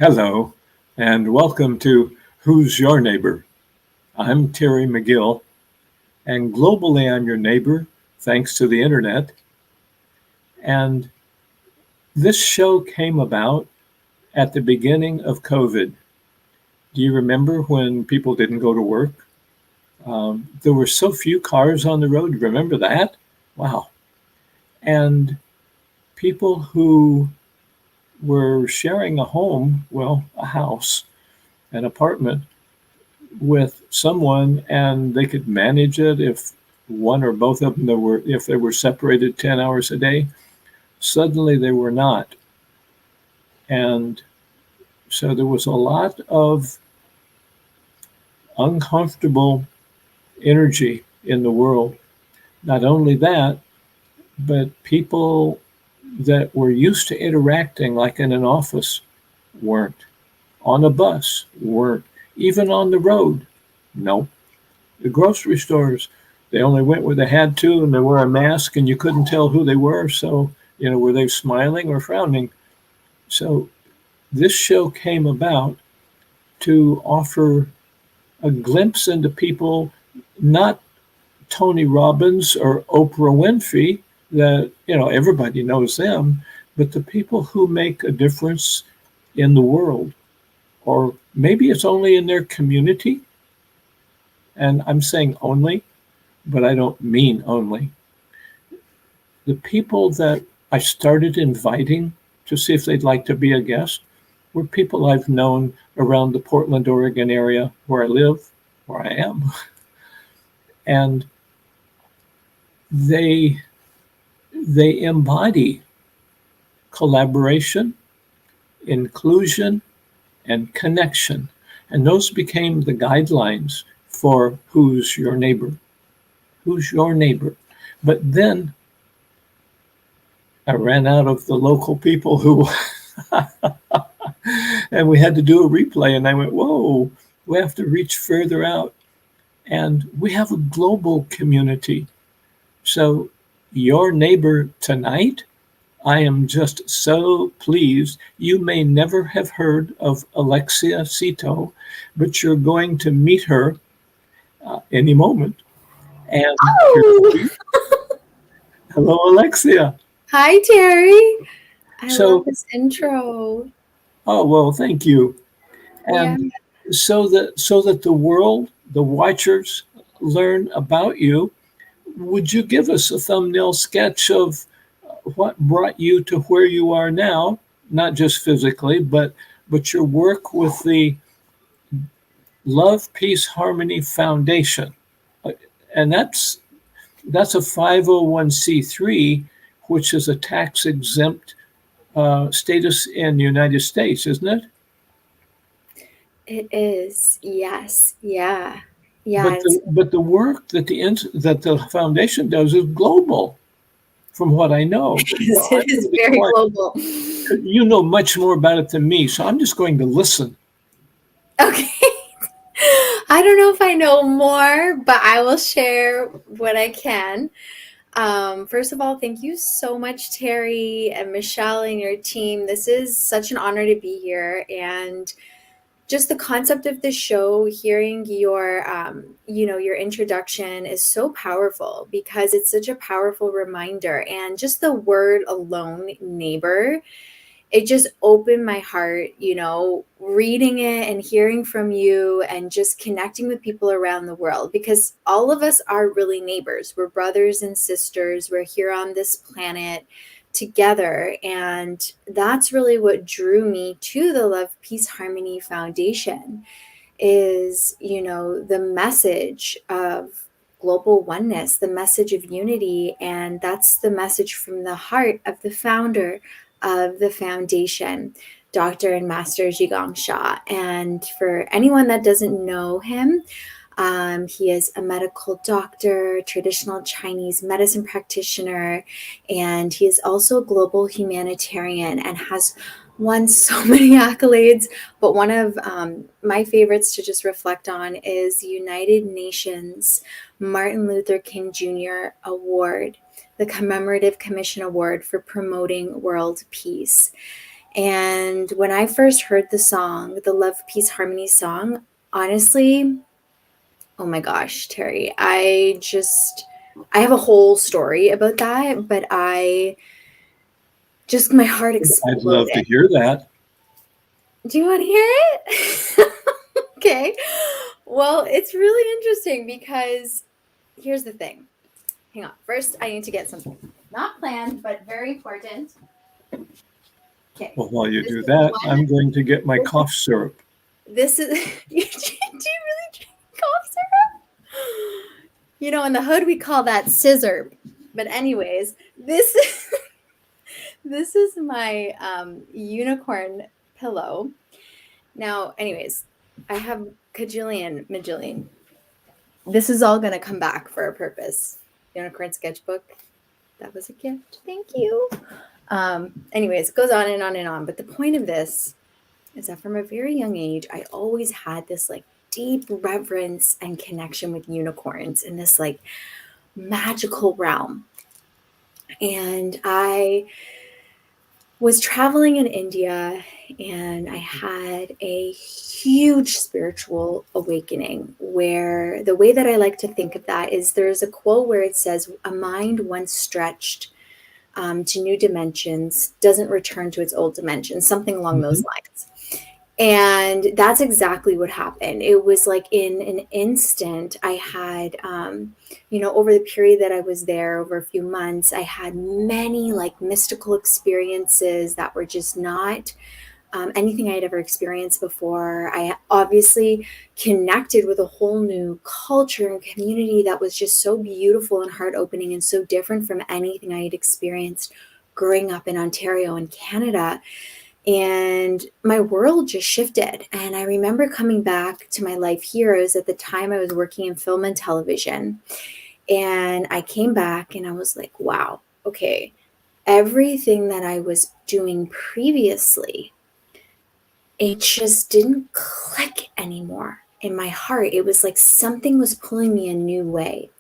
Hello, and welcome to Who's Your Neighbor? I'm Terry McGill, and globally I'm your neighbor thanks to the internet. And this show came about at the beginning of COVID. Do you remember when people didn't go to work? There were so few cars on the road. Remember that? Wow. And people who were sharing a home, well, a house, an apartment, with someone and they could manage it if one or both of them if they were separated 10 hours a day, suddenly they were not. And so there was a lot of uncomfortable energy in the world. Not only that, but people that were used to interacting like in an office weren't, on a bus weren't, even on the road. No. The grocery stores, they only went where they had to, and they wore a mask, and you couldn't tell who they were. So, were they smiling or frowning? So, this show came about to offer a glimpse into people, not Tony Robbins or Oprah Winfrey, that, everybody knows them, but the people who make a difference in the world. Or maybe it's only in their community. And I'm saying only, but I don't mean only. The people that I started inviting to see if they'd like to be a guest were people I've known around the Portland, Oregon area where I live, where I am. And they embody collaboration, inclusion, and connection. And those became the guidelines for who's your neighbor. Who's your neighbor? But then I ran out of the local people who, and we had to do a replay. And I went, whoa, we have to reach further out. And we have a global community. So your neighbor tonight, I am just so pleased. You may never have heard of Alexia Cito, but you're going to meet her any moment. And Oh! Hello, Alexia. Hi, Terry. I So, love this intro. oh well, thank you. Yeah. And so that the world, the watchers, learn about you, would you give us a thumbnail sketch of what brought you to where you are now, not just physically, but your work with the Love, Peace, Harmony Foundation? And that's a 501c3, which is a tax exempt status in the United States, isn't it? It is. Yes. Yeah. Yeah. But the work that the foundation does is global, from what I know. So I'm It going is to be very quiet. global. You know much more about it than me, so I'm just going to listen. Okay. I don't know if I know more, but I will share what I can. First of all, thank you so much, Terry and Michelle and your team. This is such an honor to be here. And just the concept of the show, hearing your introduction is so powerful because it's such a powerful reminder. And just the word alone, neighbor, it just opened my heart, reading it and hearing from you and just connecting with people around the world, because all of us are really neighbors. We're brothers and sisters. We're here on this planet together. And that's really what drew me to the Love, Peace, Harmony Foundation is, the message of global oneness, the message of unity. And that's the message from the heart of the founder of the foundation, Dr. and Master Zhigong Sha. And for anyone that doesn't know him, he is a medical doctor, traditional Chinese medicine practitioner, and he is also a global humanitarian and has won so many accolades. But one of my favorites to just reflect on is the United Nations Martin Luther King Jr. Award, the Commemorative Commission Award for promoting world peace. And when I first heard the song, the Love, Peace, Harmony song, honestly, oh my gosh, Terry, I have a whole story about that, but my heart I'd love to exploded. hear that. Do you want to hear it? Okay. Well, it's really interesting because here's the thing. Hang on. First, I need to get something not planned, but very important. Okay. Well, while you This do is that, one. I'm going to get my cough syrup. This is. Do you really drink cough syrup? You know, in the hood, we call that scissor. But, anyways, this is my unicorn pillow. Now, anyways, I have cajillion, majillion. This is all going to come back for a purpose. Unicorn sketchbook. That was a gift. Thank you. Anyways, it goes on and on and on. But the point of this is that from a very young age, I always had this like deep reverence and connection with unicorns in this like magical realm. And I was traveling in India and I had a huge spiritual awakening where the way that I like to think of that is there's a quote where it says, a mind once stretched to new dimensions doesn't return to its old dimensions, something along those Mhm. lines. And that's exactly what happened. It was like in an instant, I had, over the period that I was there, over a few months, I had many like mystical experiences that were just not anything I had ever experienced before. I obviously connected with a whole new culture and community that was just so beautiful and heart opening and so different from anything I had experienced growing up in Ontario and Canada. And my world just shifted. And I remember coming back to my life heroes. At the time I was working in film and television. And I came back and I was like, wow, okay, everything that I was doing previously, it just didn't click anymore in my heart. It was like something was pulling me a new way.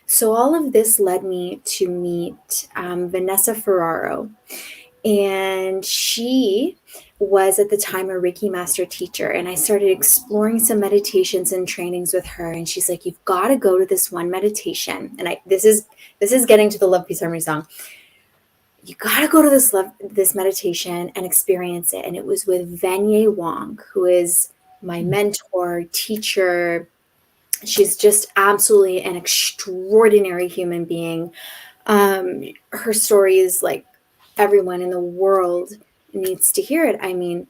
So all of this led me to meet Vanessa Ferraro, and she was at the time a Reiki master teacher. And I started exploring some meditations and trainings with her. And she's like, "You've got to go to this one meditation." And this is getting to the Love Peace Harmony song. You got to go to this meditation and experience it. And it was with Vanye Wong, who is my mentor, teacher. She's just absolutely an extraordinary human being. Her story is like everyone in the world needs to hear it. I mean,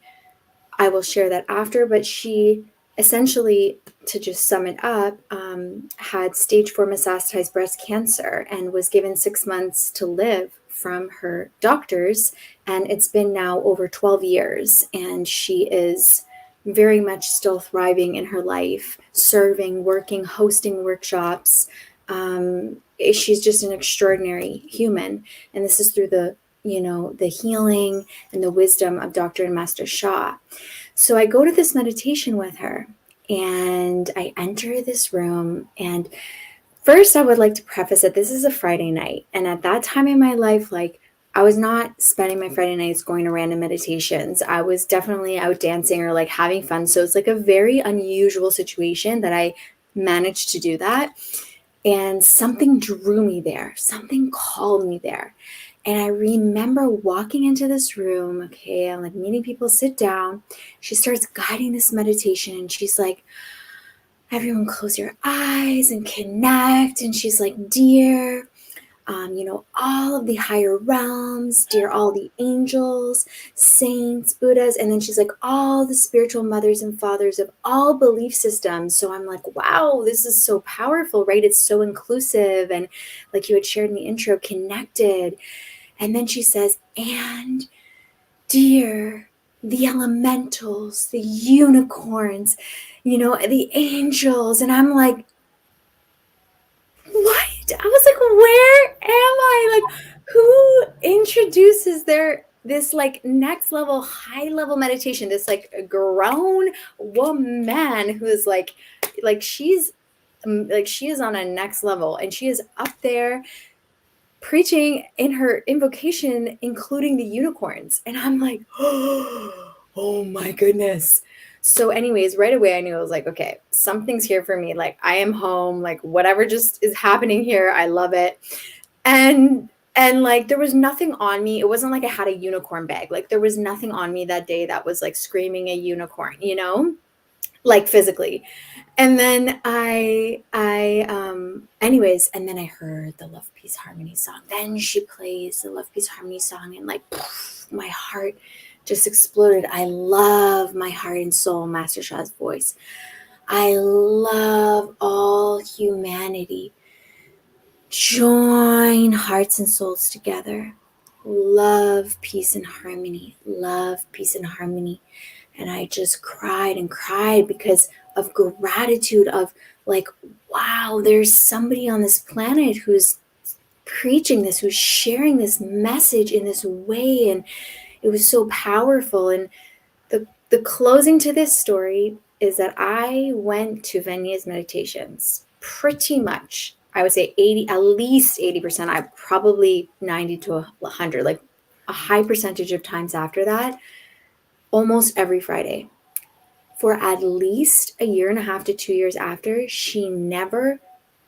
I will share that after, but she essentially, to just sum it up, had stage 4 metastasized breast cancer and was given 6 months to live from her doctors. And it's been now over 12 years, and she is very much still thriving in her life, serving, working, hosting workshops. She's just an extraordinary human. And this is through the healing and the wisdom of Dr. and Master Sha. So I go to this meditation with her and I enter this room. And first, I would like to preface that this is a Friday night. And at that time in my life, like, I was not spending my Friday nights going to random meditations. I was definitely out dancing or like having fun. So it's like a very unusual situation that I managed to do that. And something drew me there, something called me there. And I remember walking into this room. Okay, I'm like meeting people, sit down. She starts guiding this meditation and she's like, everyone close your eyes and connect. And she's like, dear, all of the higher realms, dear, all the angels, saints, Buddhas. And then she's like, all the spiritual mothers and fathers of all belief systems. So I'm like, wow, this is so powerful, right? It's so inclusive. And like you had shared in the intro, connected. And then she says, and dear, the elementals, the unicorns, the angels. And I'm like, what? I was like, where am I? Like, who introduces this like next level, high level meditation? This like grown woman who is like she is on a next level, and she is up there preaching in her invocation, including the unicorns. And I'm like, oh my goodness. So, anyways, right away I knew, I was like, okay, something's here for me. Like, I am home. Like, whatever just is happening here, I love it. And like, there was nothing on me. It wasn't like I had a unicorn bag. Like, there was nothing on me that day that was like screaming a unicorn, you know, like physically. And then anyways, and then I heard the Love Peace Harmony song. Then she plays the Love Peace Harmony song, and like, poof, my heart just exploded. I love my heart and soul, Master Sha's voice. I love all humanity. Join hearts and souls together. Love, peace, and harmony. Love, peace, and harmony. And I just cried and cried because of gratitude of like, wow, there's somebody on this planet who's preaching this, who's sharing this message in this way. And it was so powerful. And the closing to this story is that I went to Venya's meditations pretty much. I would say 80, at least 80%. I probably 90 to 100, like a high percentage of times after that, almost every Friday. For at least a year and a half to 2 years after, she never,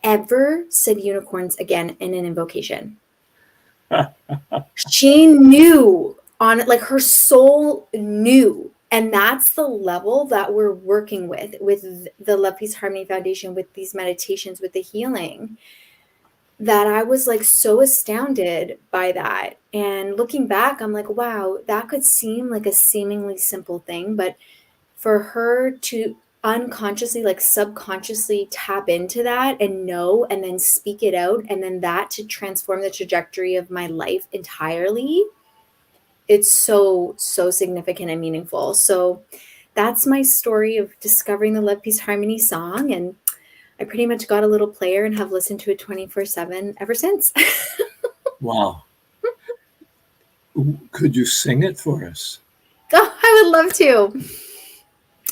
ever said unicorns again in an invocation. She knew on it, like her soul knew. And that's the level that we're working with the Love Peace Harmony Foundation, with these meditations, with the healing, that I was like so astounded by that. And looking back, I'm like, wow, that could seem like a seemingly simple thing, but for her to unconsciously, like subconsciously tap into that and know, and then speak it out, and then that to transform the trajectory of my life entirely, it's so significant and meaningful. So that's my story of discovering the Love Peace Harmony song, and I pretty much got a little player and have listened to it 24/7 ever since. Wow. Could you sing it for us? Oh, I would love to.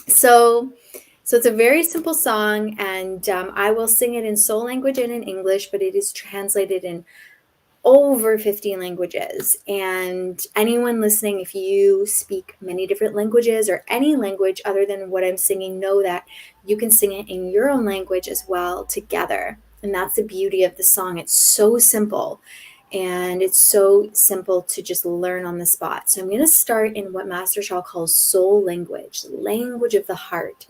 So it's a very simple song, and I will sing it in soul language and in English, but it is translated in over 50 languages. And anyone listening, if you speak many different languages or any language other than what I'm singing, know that you can sing it in your own language as well together. And that's the beauty of the song. It's so simple. And it's so simple to just learn on the spot. So I'm going to start in what Master Sha calls soul language, the language of the heart,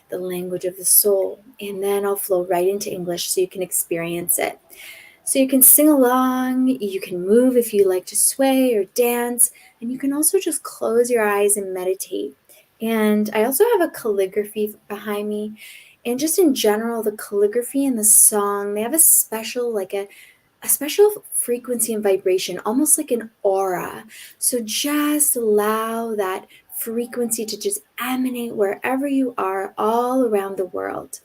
the language of the soul. And then I'll flow right into English so you can experience it. So you can sing along, you can move if you like to sway or dance, and you can also just close your eyes and meditate. And I also have a calligraphy behind me. And just in general, the calligraphy and the song, they have a special, like a special frequency and vibration, almost like an aura. So just allow that frequency to just emanate wherever you are, all around the world.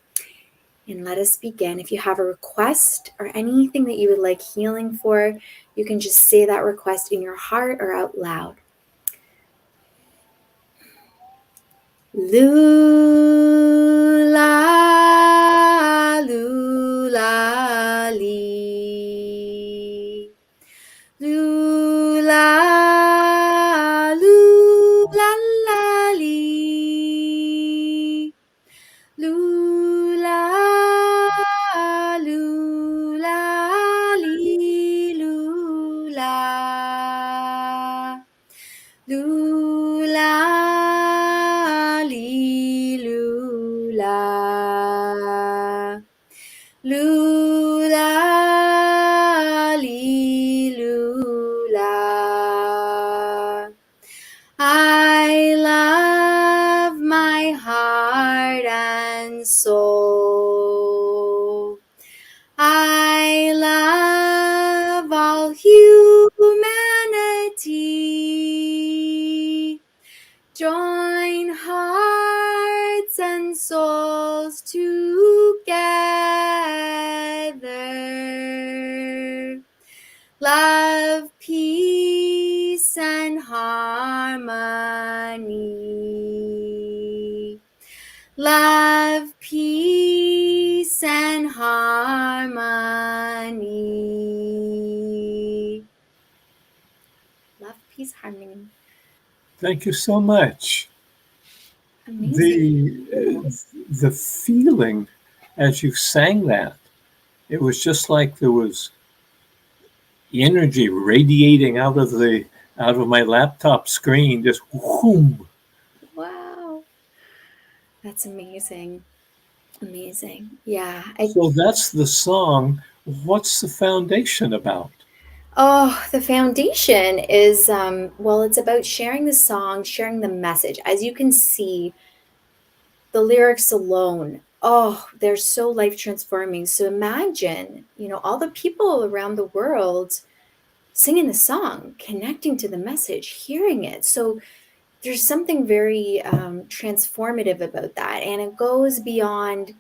And let us begin. If you have a request or anything that you would like healing for, you can just say that request in your heart or out loud. Lula, lula, lee. Lula, lula, la, lee. Lula, lula, lee, lula. Lula, lee, lula. Lula, lee, lula. I love my heart and soul. I love all humanity. Join hearts and souls together. Love, peace, and harmony. Love, peace, and harmony. Thank you so much. Amazing. The feeling as you sang that, it was just like there was energy radiating out of my laptop screen, just whoom. Wow. That's amazing. Amazing. Yeah. So that's the song. What's the foundation about? Oh, the foundation is, well, it's about sharing the song, sharing the message. As you can see, the lyrics alone, oh, they're so life transforming. So imagine, all the people around the world singing the song, connecting to the message, hearing it. So there's something very transformative about that. And it goes beyond,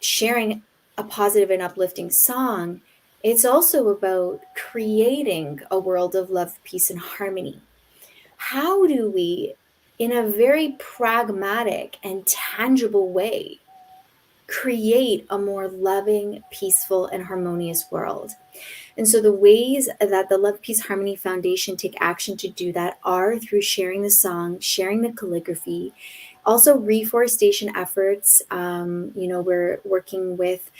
sharing a positive and uplifting song. It's also about creating a world of love, peace, and harmony. How do we, in a very pragmatic and tangible way, create a more loving, peaceful, and harmonious world? And so the ways that the Love, Peace, Harmony Foundation take action to do that are through sharing the song, sharing the calligraphy, also reforestation efforts. We're working with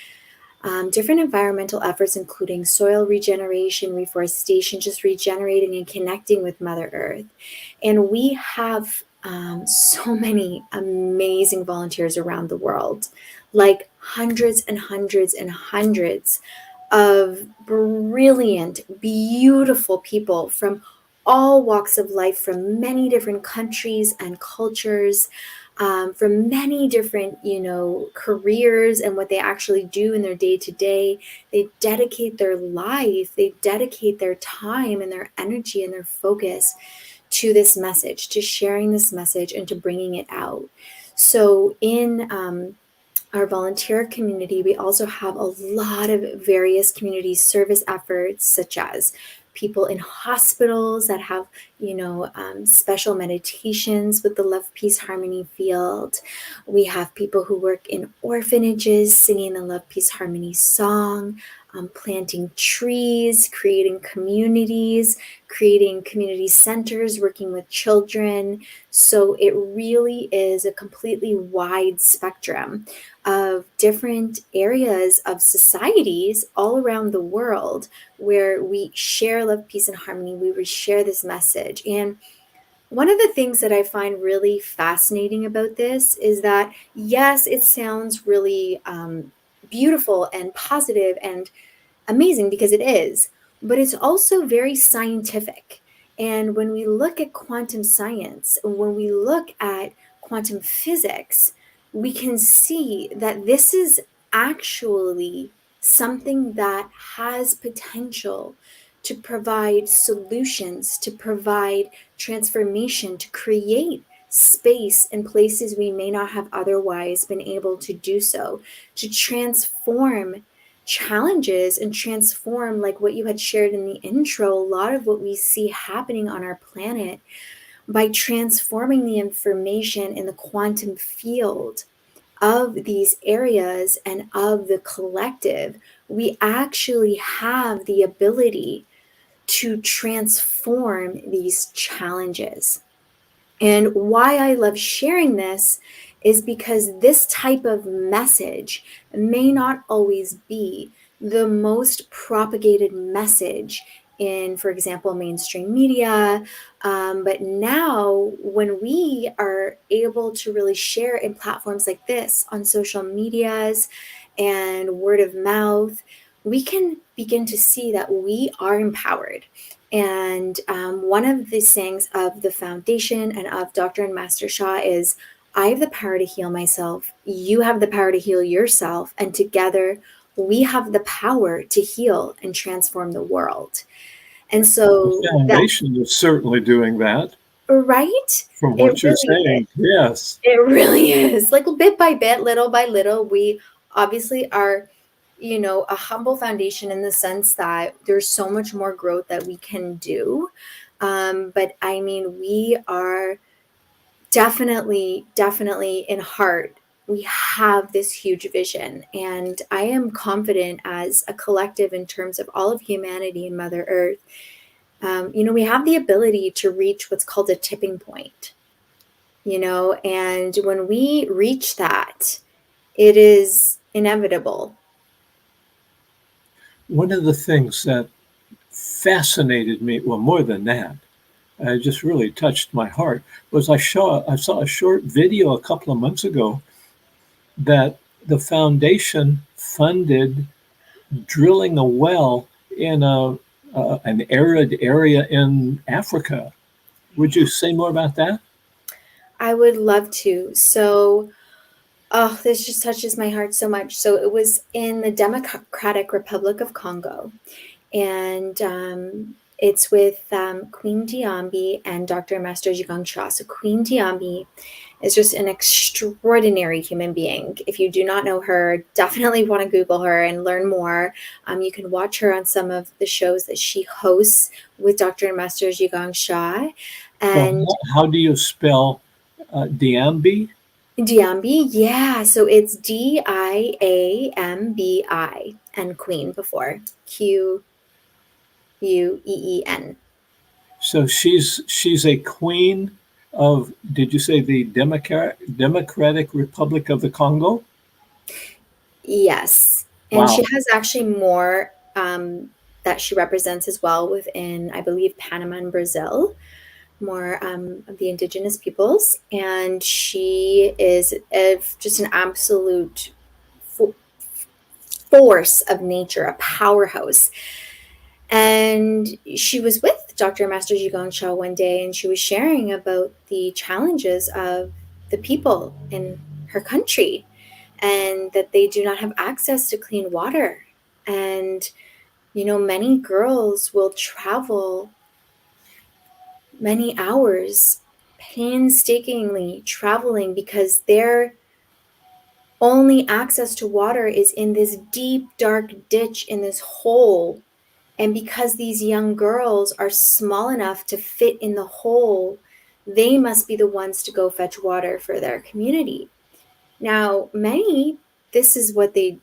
different environmental efforts, including soil regeneration, reforestation, just regenerating and connecting with Mother Earth. And we have so many amazing volunteers around the world, like hundreds and hundreds and hundreds of brilliant, beautiful people from all walks of life, from many different countries and cultures, from many different, careers and what they actually do in their day to day. They dedicate their life, they dedicate their time and their energy and their focus to this message, to sharing this message and to bringing it out. So in our volunteer community, we also have a lot of various community service efforts, such as people in hospitals that have, special meditations with the Love, Peace, Harmony field. We have people who work in orphanages singing the Love, Peace, Harmony song, planting trees, creating communities, creating community centers, working with children. So it really is a completely wide spectrum of different areas of societies all around the world where we share love, peace, and harmony. We share this message. And one of the things that I find really fascinating about this is that, yes, it sounds really beautiful and positive and amazing, because it is, but it's also very scientific. And when we look at quantum science, when we look at quantum physics, we can see that this is actually something that has potential to provide solutions, to provide transformation, to create space in places we may not have otherwise been able to do so, to transform challenges and transform, like what you had shared in the intro, a lot of what we see happening on our planet. By transforming the information in the quantum field of these areas and of the collective, we actually have the ability to transform these challenges. And why I love sharing this is because this type of message may not always be the most propagated message in, for example, mainstream media. But now, when we are able to really share in platforms like this, on social medias and word of mouth, we can begin to see that we are empowered. And one of the sayings of the foundation and of Dr. and Master Sha is, I have the power to heal myself. You have the power to heal yourself. And together, we have the power to heal and transform the world. And so The that, foundation is certainly doing that right? from It what you're really is. saying. Yes. It really is. Like bit by bit, little by little, we obviously are, a humble foundation in the sense that there's so much more growth that we can do. But I mean, we are definitely in heart. We have this huge vision. And I am confident as a collective in terms of all of humanity and Mother Earth We have the ability to reach what's called a tipping point, and when we reach that, it is inevitable. One of the things that fascinated me, well, more than that, it just really touched my heart, was I saw a short video a couple of months ago that the foundation funded drilling a well in an arid area in Africa. Would you say more about that? I would love to. So, oh, this just touches my heart so much. So, it was in the Democratic Republic of Congo, and it's with Queen Diambi and Dr. Master Zhigong Cha. So, Queen Diambi is just an extraordinary human being. If you do not know her, definitely want to Google her and learn more. You can watch her on some of the shows that she hosts with Dr. and Master Zhigong Cha. So, And how do you spell Diambi? Diambi, yeah. So it's Diambi and Queen before Queen. So she's a queen of, did you say the Democratic Republic of the Congo? Yes. And she Wow. has actually more that she represents as well within, I believe, Panama and Brazil, more of the indigenous peoples. And she is just an absolute fo- force of nature, a powerhouse. And she was with Dr. Master Zhigong Shao one day, and she was sharing about the challenges of the people in her country and that they do not have access to clean water. And, many girls will travel many hours painstakingly traveling because their only access to water is in this deep, dark ditch in this hole. And because these young girls are small enough to fit in the hole, they must be the ones to go fetch water for their community. Now, many, this is what they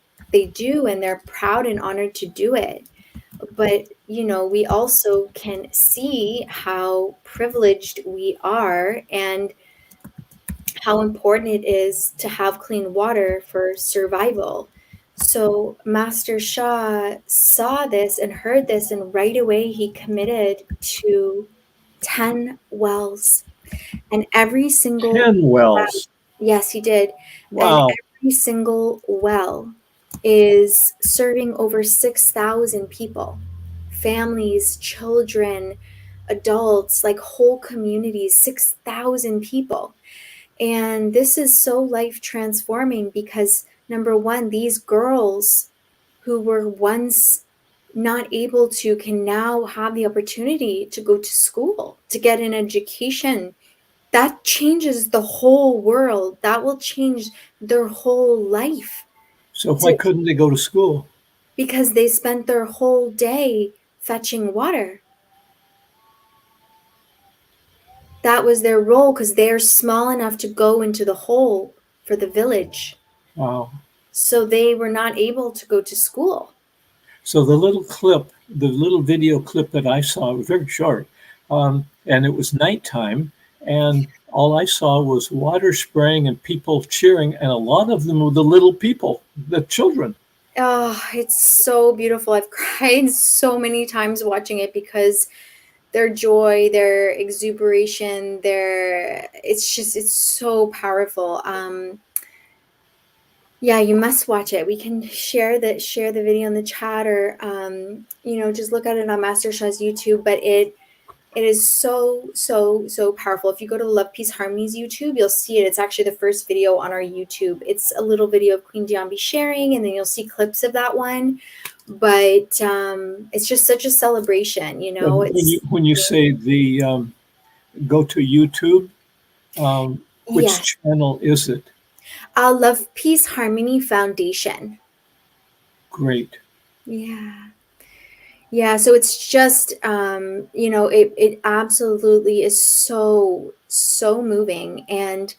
do, and they're proud and honored to do it. But, we also can see how privileged we are and how important it is to have clean water for survival. So Master Shah saw this and heard this, and right away he committed to 10 wells. And every single 10 well, wells. yes, he did. And Wow. every single well is serving over 6,000 people, families, children, adults, like whole communities, 6,000 people. And this is so life transforming because, number one, these girls who were once not able to can now have the opportunity to go to school, to get an education. That changes the whole world. That will change their whole life So why to, couldn't they go to school? because they spent their whole day fetching water. That was their role because they're small enough to go into the hole for the village. Wow. So they were not able to go to school. So the little video clip that I saw was very short, and it was nighttime, and all I saw was water spraying and people cheering, and a lot of them were the little people, the children. Oh, it's so beautiful. I've cried so many times watching it because their joy, their exuberation, it's so powerful. Yeah, you must watch it. We can share the video in the chat, or just look at it on Master Shah's YouTube. But it is so, so, so powerful. If you go to Love Peace Harmony's YouTube, you'll see it. It's actually the first video on our YouTube. It's a little video of Queen Diambi sharing, and then you'll see clips of that one. But it's just such a celebration. It's When you say the go to YouTube, which yes, channel is it? Love Peace Harmony Foundation. Great. Yeah. Yeah, so it's just it absolutely is so, so moving. And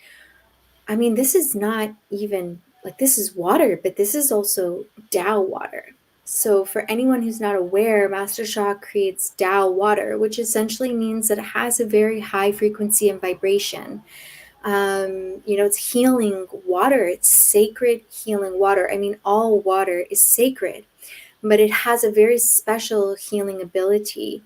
I mean, this is not even like, this is water, but this is also Tao water. So, for anyone who's not aware, Master Sha creates Tao water, which essentially means that it has a very high frequency and vibration. It's healing water, it's sacred healing water. I mean, all water is sacred, but it has a very special healing ability.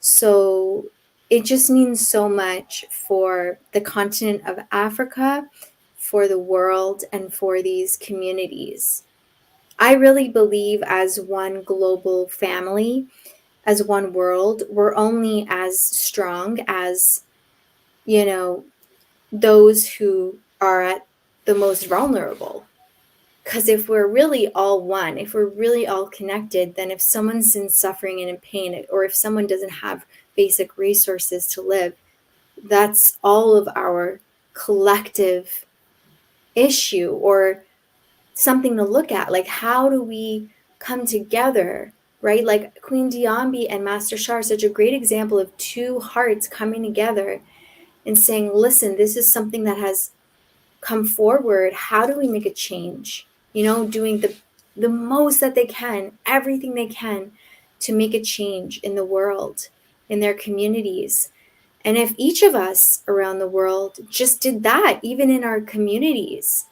So, it just means so much for the continent of Africa, for the world, and for these communities. I really believe as one global family, as one world, we're only as strong as, you know, those who are at the most vulnerable. Because if we're really all one, if we're really all connected, then if someone's in suffering and in pain, or if someone doesn't have basic resources to live, that's all of our collective issue or something to look at. Like, how do we come together, right? Like Queen Diambi and Master Shah are such a great example of two hearts coming together and saying, listen, this is something that has come forward. How do we make a change? Doing the most that they can, everything they can to make a change in the world, in their communities. And if each of us around the world just did that, even in our communities,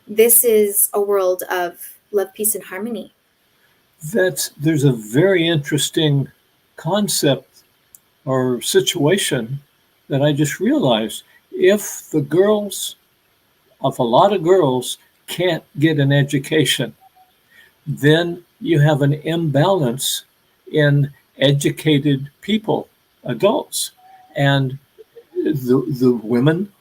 this is a world of love, peace, and harmony. There's a very interesting concept or situation that I just realized. If the girls, if a lot of girls can't get an education, then you have an imbalance in educated people, adults, and the women.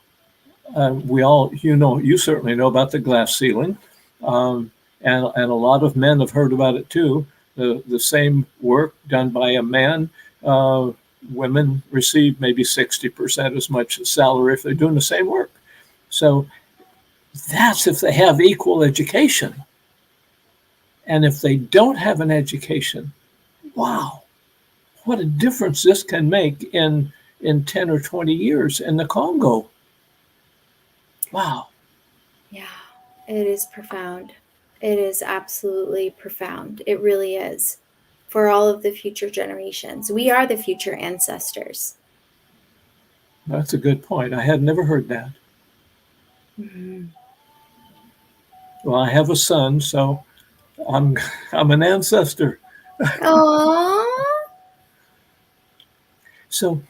We all, you certainly know about the glass ceiling, and a lot of men have heard about it too. The same work done by a man, women receive maybe 60% as much salary if they're doing the same work. So that's if they have equal education. And if they don't have an education, wow, what a difference this can make in 10 or 20 years in the Congo. Wow. Yeah, it is profound. It is absolutely profound. It really is. For all of the future generations. We are the future ancestors. That's a good point. I had never heard that. Mm-hmm. Well, I have a son, so I'm I'm an ancestor. Aww. So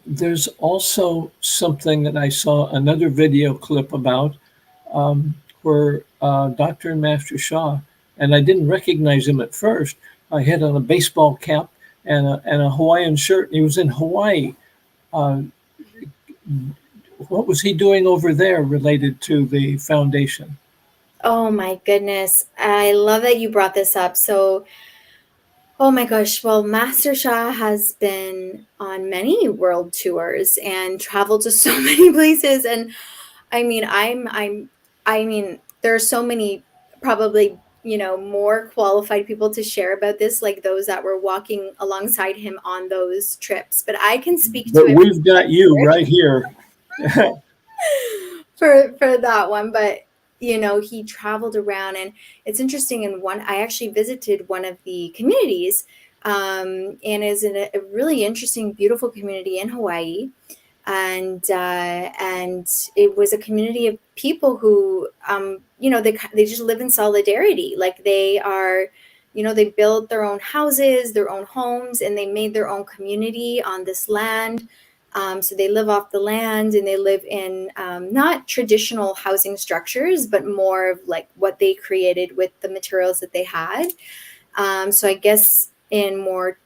there's also something that I saw another video clip about where Dr. and Master Shah, and I didn't recognize him at first. I had on a baseball cap and a Hawaiian shirt, and he was in Hawaii. Uh, what was he doing over there related to the foundation? Oh my goodness. I love that you brought this up. So, oh my gosh. Well, Master Shah has been on many world tours and traveled to so many places. And I mean, there are so many probably, more qualified people to share about this, like those that were walking alongside him on those trips. But I can speak to But it we've got you right here. for that one. But he traveled around, and it's interesting. And I actually visited one of the communities, and is in a really interesting, beautiful community in Hawaii. And it was a community of people who they just live in solidarity. Like they are, they built their own houses, their own homes, and they made their own community on this land. So they live off the land, and they live in not traditional housing structures, but more of like what they created with the materials that they had. So I guess in more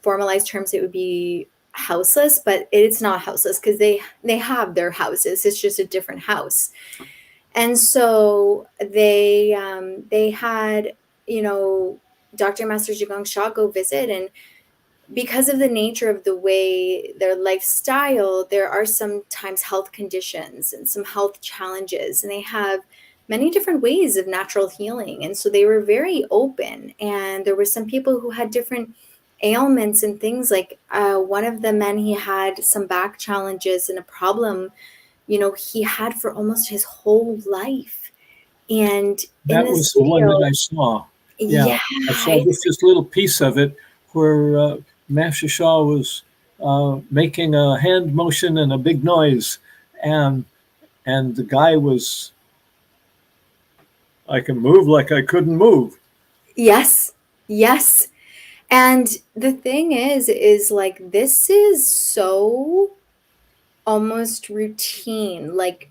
formalized terms, it would be houseless, but it's not houseless because they have their houses. It's just a different house. And so they had, Dr. Master Jigong Shah go visit, and because of the nature of the way their lifestyle, there are sometimes health conditions and some health challenges, and they have many different ways of natural healing. And so they were very open, and there were some people who had different ailments and things. Like one of the men, he had some back challenges and a problem, he had for almost his whole life. And in That this was the one that video, I saw. Yeah, Yeah, I saw it's this little piece of it where Master Shaw was making a hand motion and a big noise, and the guy was, I can move like I couldn't move. yes, yes. And the thing is like this is so almost routine. Like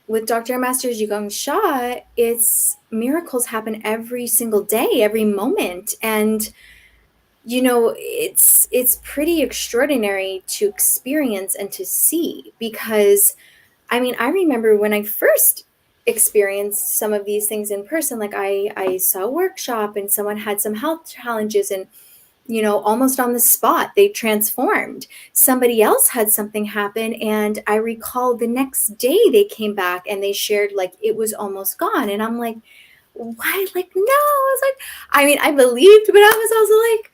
with Dr. Master Jigong Sha, it's miracles happen every single day, every moment. And it's pretty extraordinary to experience and to see because I mean, I remember when I first experienced some of these things in person, like I saw a workshop and someone had some health challenges and almost on the spot, they transformed. Somebody else had something happen, and I recall the next day they came back and they shared like it was almost gone. And I'm like, why? Like, no, I was like, I mean, I believed, but I was also like,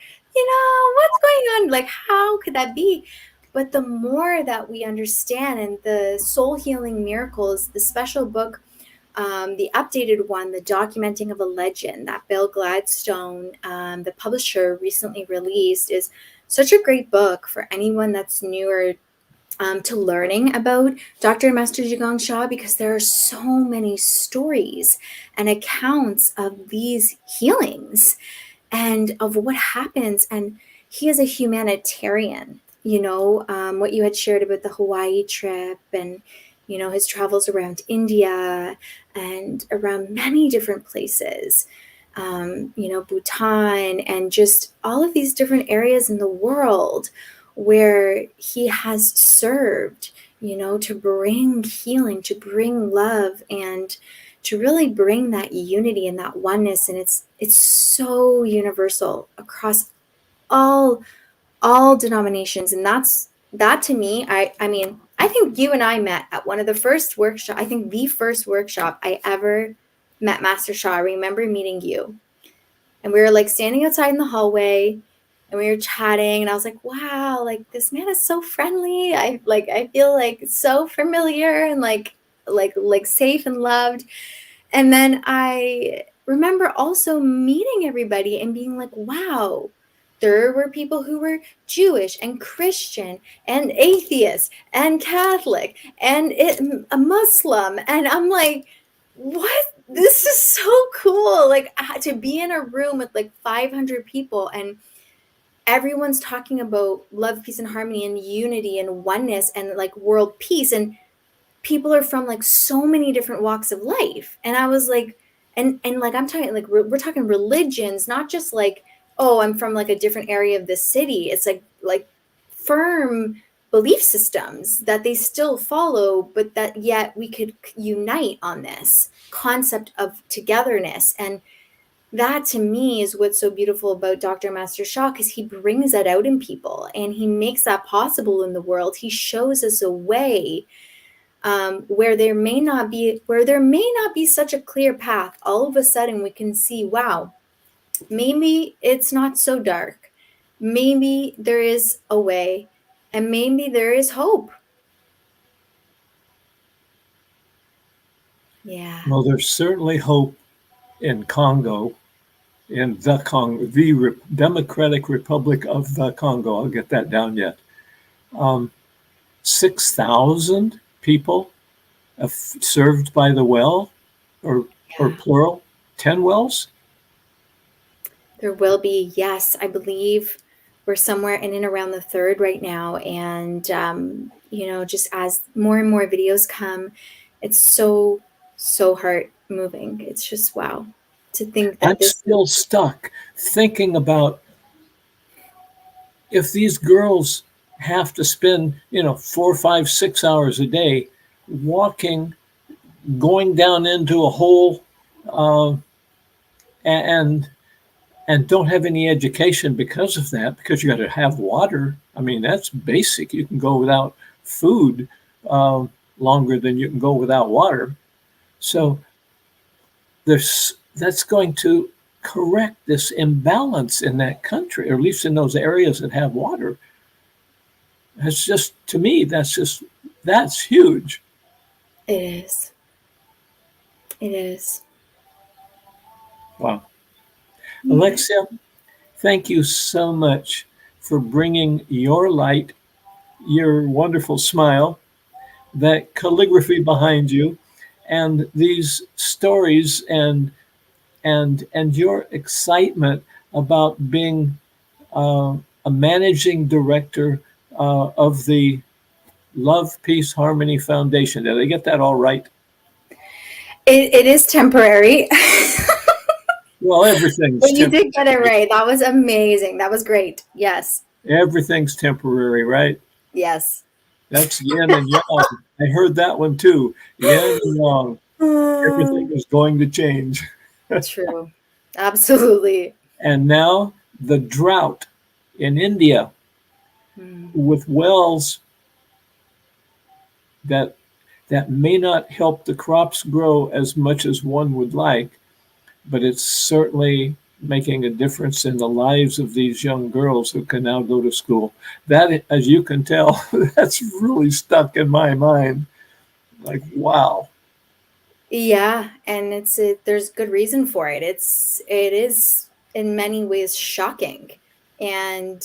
what's going on? Like, how could that be? But the more that we understand and the soul healing miracles, the special book, the updated one, The Documenting of a Legend, that Bill Gladstone, the publisher, recently released, is such a great book for anyone that's newer to learning about Dr. Master Jigong Sha because there are so many stories and accounts of these healings and of what happens. And he is a humanitarian, what you had shared about the Hawaii trip and, his travels around India and around many different places, Bhutan and just all of these different areas in the world where he has served, to bring healing, to bring love, and to really bring that unity and that oneness. And it's so universal across all denominations. And that to me, I mean, I think you and I met at one of the first workshop. I think the first workshop I ever met Master Sha. I remember meeting you, and we were like standing outside in the hallway and we were chatting, and I was like, wow, like this man is so friendly. I feel like so familiar and like safe and loved. And then I remember also meeting everybody and being like, wow, there were people who were Jewish and Christian and atheist and Catholic and a Muslim. And I'm like, what? This is so cool. Like to be in a room with like 500 people and everyone's talking about love, peace, and harmony and unity and oneness and like world peace. And people are from like so many different walks of life. And I was like, and like I'm talking like we're talking religions, not just like, oh, I'm from like a different area of the city. It's like firm belief systems that they still follow, but that yet we could unite on this concept of togetherness. And that to me is what's so beautiful about Dr. Master Sha, because he brings that out in people and he makes that possible in the world. He shows us a way where there may not be such a clear path. All of a sudden we can see, wow, maybe it's not so dark. Maybe there is a way, and maybe there is hope. Yeah. Well, there's certainly hope in Congo, in the Congo, the Democratic Republic of the Congo. I'll get that down yet. 6,000 people served by the well, or Yeah. plural, 10 wells. There will be, yes, I believe we're somewhere in and around the third right now. And, just as more and more videos come, it's so, so heart moving. It's just wow to think I'm that this, still stuck thinking about if these girls have to spend, 4, 5, 6 hours a day walking, going down into a hole, uh, and don't have any education because of that, because you got to have water. I mean, that's basic. You can go without food longer than you can go without water. So that's going to correct this imbalance in that country, or at least in those areas that have water. That's just, to me, that's huge. it is. It is. Wow. Alexia, thank you so much for bringing your light, your wonderful smile, that calligraphy behind you, and these stories and your excitement about being a managing director of the Love, Peace, Harmony Foundation. Did I get that all right? It is temporary. Well, everything's But you did get it temporary. right. That was amazing. That was great. Yes. Everything's temporary, right? Yes. That's yin and yang. I heard that one too. Yin and yang. Everything Mm, is going to change. true. Absolutely. And now the drought in India Mm. with wells that that may not help the crops grow as much as one would like, but it's certainly making a difference in the lives of these young girls who can now go to school. That, as you can tell, that's really stuck in my mind. Like, wow. Yeah, and there's good reason for it. It is in many ways shocking and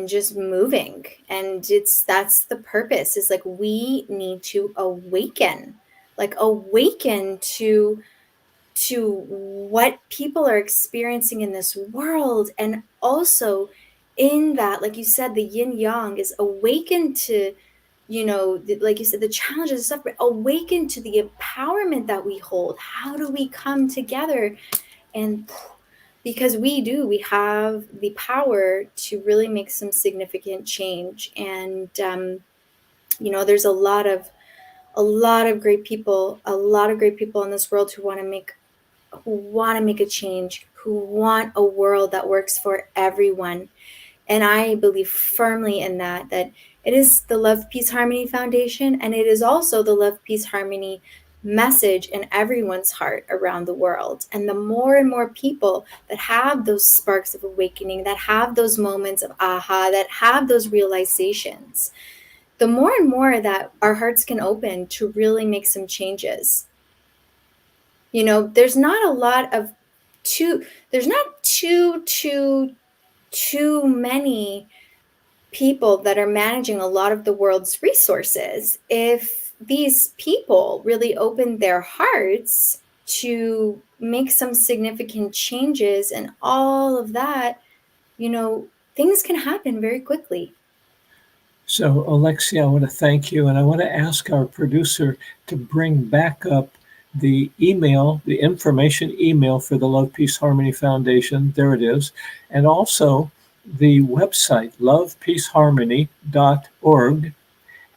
just moving. And that's the purpose. Is like we need to awaken. Like awaken to what people are experiencing in this world, and also in that, like you said, the yin yang is awaken to, like you said, the challenges and stuff, but awaken to the empowerment that we hold. How do we come together? And because we have the power to really make some significant change. And there's a lot of great people, in this world who want to make a change, who want a world that works for everyone. And I believe firmly in that it is the Love, Peace, Harmony Foundation, and it is also the Love, Peace, Harmony message in everyone's heart around the world. And the more and more people that have those sparks of awakening, that have those moments of aha, that have those realizations, the more and more that our hearts can open to really make some changes. There's not a lot of there's not too many people that are managing a lot of the world's resources. If these people really open their hearts to make some significant changes and all of that, things can happen very quickly. So, Alexia, I want to thank you, and I want to ask our producer to bring back up the email, the information email for the Love, Peace, Harmony Foundation. There it is. And also the website, lovepeaceharmony.org.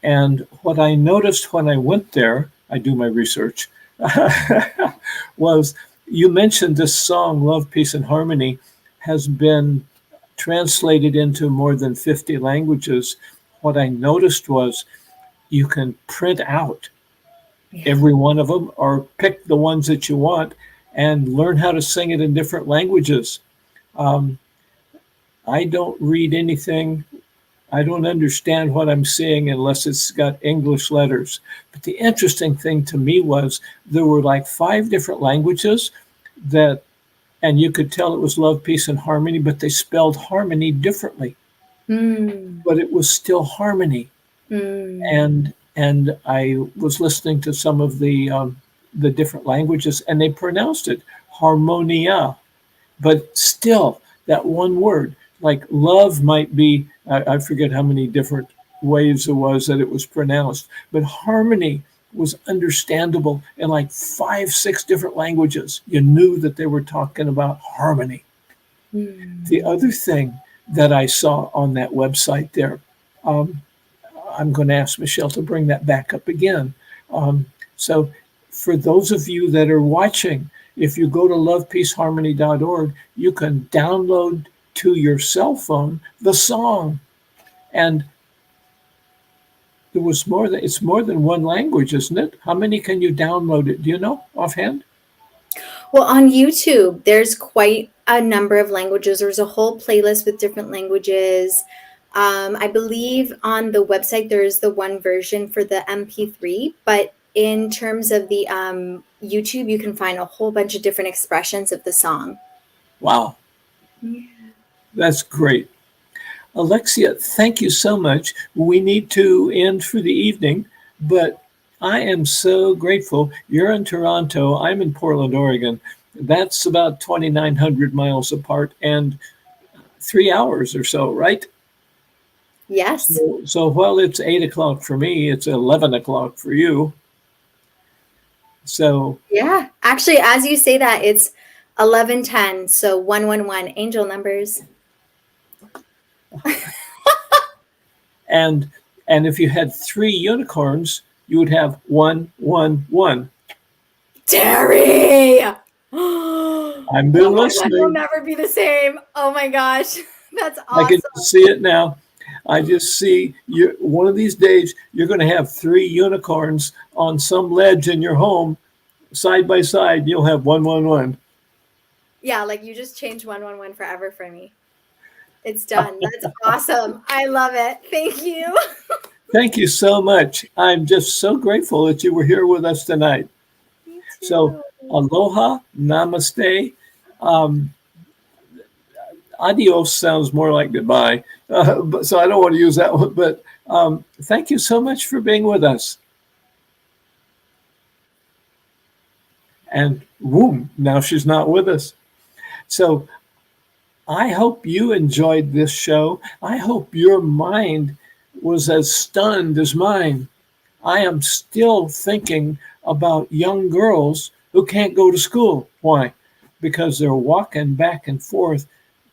And what I noticed when I went there, I do my research, was you mentioned this song, Love, Peace, and Harmony, has been translated into more than 50 languages. What I noticed was you can print out Yeah. every one of them or pick the ones that you want and learn how to sing it in different languages. Um, I don't read anything. I don't understand what I'm seeing unless it's got English letters. But the interesting thing to me was there were like 5 different languages that, and you could tell it was love, peace, and harmony, but they spelled harmony differently. Mm. But it was still harmony. Mm. And I was listening to some of the different languages, and they pronounced it harmonia, but still that one word, like love might be, I forget how many different ways it was that it was pronounced, but harmony was understandable in like 5, 6 different languages. You knew that they were talking about harmony. The Mm. other thing that I saw on that website there, um, I'm going to ask Michelle to bring that back up again. Um, so, for those of you that are watching, if you go to lovepeaceharmony.org, you can download to your cell phone the song. And it's more than one language, isn't it? How many can you download it? Do you know offhand? Well, on YouTube, there's quite a number of languages. There's a whole playlist with different languages. I believe on the website there's the one version for the MP3, but in terms of the YouTube, you can find a whole bunch of different expressions of the song. Wow. Yeah. That's great. Alexia, thank you so much. We need to end for the evening, but I am so grateful. You're in Toronto, I'm in Portland, Oregon. That's about 2,900 miles apart and 3 hours or so, right? Yes. So while it's 8 o'clock for me, it's 11 o'clock for you. So, Yeah. Actually, as you say that, it's 11:10, so 111 angel numbers. and and if you had three unicorns, you would have 111. Terry! I've been 111 will listening. never be the same. Oh my gosh. That's I can awesome. see it now. I just see you. One of these days, you're going to have three unicorns on some ledge in your home, side by side. You'll have 111. Yeah, like you just changed 111 forever for me. It's done. That's awesome. I love it. Thank you. Thank you so much. I'm just so grateful that you were here with us tonight. Me So, too. aloha, namaste. Um, Adios sounds more like goodbye, so I don't want to use that one. But thank you so much for being with us. And boom, now she's not with us. So I hope you enjoyed this show. I hope your mind was as stunned as mine. I am still thinking about young girls who can't go to school. Why? Because they're walking back and forth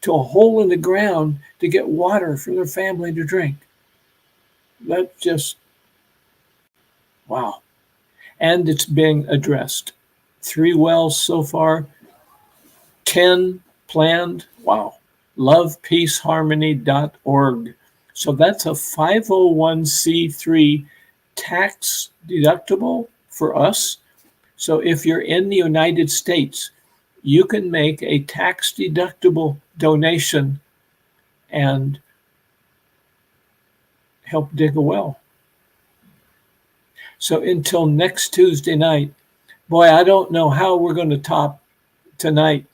to a hole in the ground to get water for their family to drink. That's just, wow. And it's being addressed. 3 wells so far, 10 planned. Wow. Lovepeaceharmony.org. So that's a 501c3 tax deductible for us. So if you're in the United States, you can make a tax deductible donation and help dig a well. So until next Tuesday night, boy, I don't know how we're going to top tonight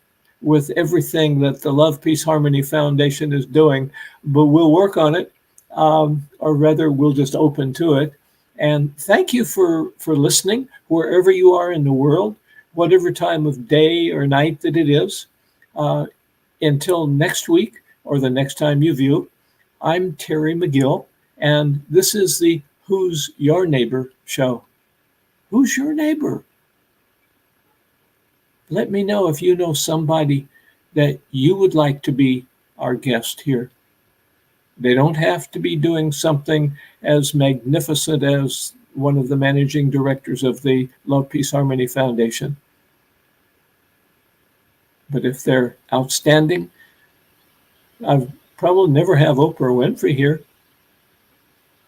with everything that the Love, Peace, Harmony Foundation is doing, but we'll work on it, or rather, we'll just open to it. And thank you for listening, wherever you are in the world, whatever time of day or night that it is. Uh, until next week or the next time you view, I'm Terry McGill, and this is the Who's Your Neighbor show. Who's your neighbor? Let me know if you know somebody that you would like to be our guest here. They don't have to be doing something as magnificent as one of the managing directors of the Love, Peace, Harmony Foundation. But if they're outstanding, I've probably never have Oprah Winfrey here,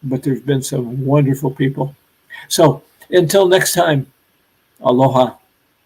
but there's been some wonderful people. So until next time, aloha.